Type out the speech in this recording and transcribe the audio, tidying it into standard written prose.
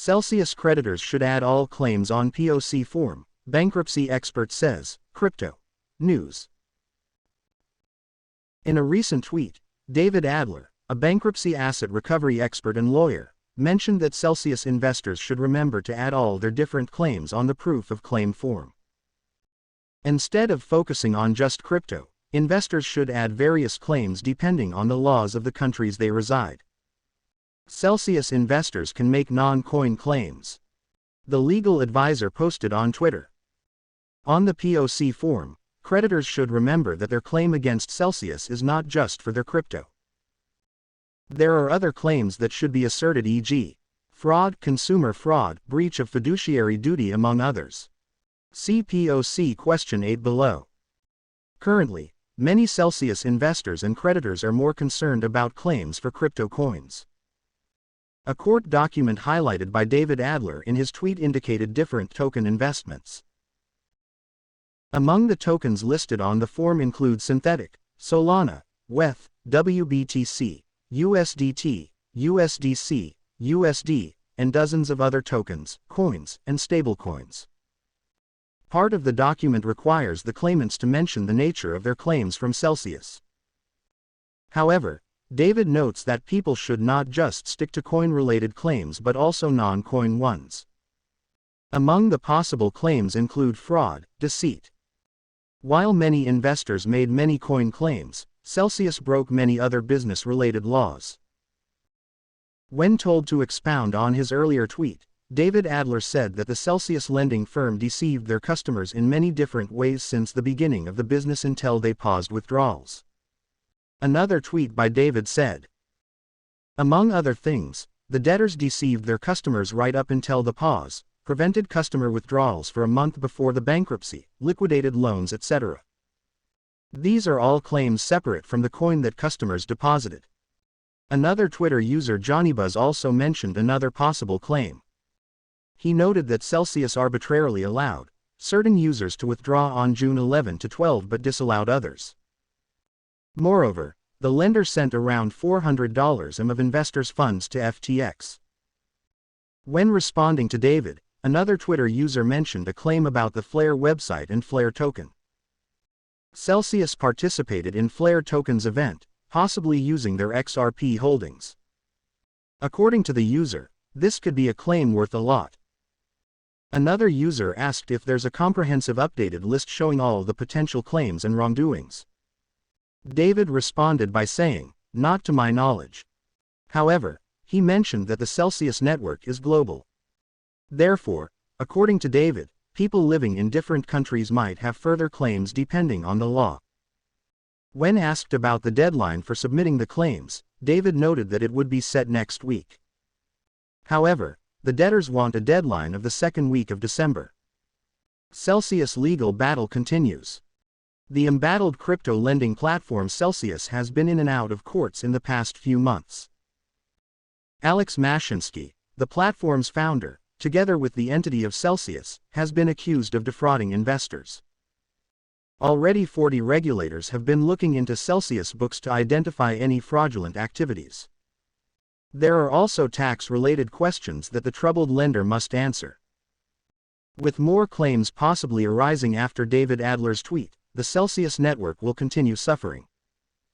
Celsius creditors should add all claims on POC form, bankruptcy expert says, Crypto News. In a recent tweet, David Adler, a bankruptcy asset recovery expert and lawyer, mentioned that Celsius investors should remember to add all their different claims on the proof of claim form. Instead of focusing on just crypto, investors should add various claims depending on the laws of the countries they reside. Celsius investors can make non-coin claims. The legal advisor posted on Twitter. On the POC form, creditors should remember that their claim against Celsius is not just for their crypto. There are other claims that should be asserted, e.g., fraud, consumer fraud, breach of fiduciary duty, among others. See POC question 8 below. Currently, many Celsius investors and creditors are more concerned about claims for crypto coins. A court document highlighted by David Adler in his tweet indicated different token investments. Among the tokens listed on the form include Synthetic, Solana, WETH, WBTC, USDT, USDC, USD, and dozens of other tokens, coins, and stablecoins. Part of the document requires the claimants to mention the nature of their claims from Celsius. However, David notes that people should not just stick to coin-related claims but also non-coin ones. Among the possible claims include fraud, deceit. While many investors made many coin claims, Celsius broke many other business-related laws. When told to expound on his earlier tweet, David Adler said that the Celsius lending firm deceived their customers in many different ways since the beginning of the business until they paused withdrawals. Another tweet by David said, among other things, the debtors deceived their customers right up until the pause, prevented customer withdrawals for a month before the bankruptcy, liquidated loans, etc. These are all claims separate from the coin that customers deposited. Another Twitter user, JohnnyBuzz, also mentioned another possible claim. He noted that Celsius arbitrarily allowed certain users to withdraw on June 11 to 12 but disallowed others. Moreover, the lender sent around $400 of investors' funds to FTX. When responding to David, another Twitter user mentioned a claim about the Flare website and Flare token. Celsius participated in Flare token's event, possibly using their XRP holdings. According to the user, this could be a claim worth a lot. Another user asked if there's a comprehensive updated list showing all the potential claims and wrongdoings. David responded by saying, not to my knowledge. However, he mentioned that the Celsius network is global. Therefore, according to David, people living in different countries might have further claims depending on the law. When asked about the deadline for submitting the claims, David noted that it would be set next week. However, the debtors want a deadline of the second week of December. Celsius legal battle continues. The embattled crypto lending platform Celsius has been in and out of courts in the past few months. Alex Mashinsky, the platform's founder, together with the entity of Celsius, has been accused of defrauding investors. Already 40 regulators have been looking into Celsius books to identify any fraudulent activities. There are also tax-related questions that the troubled lender must answer. With more claims possibly arising after David Adler's tweet, the Celsius network will continue suffering.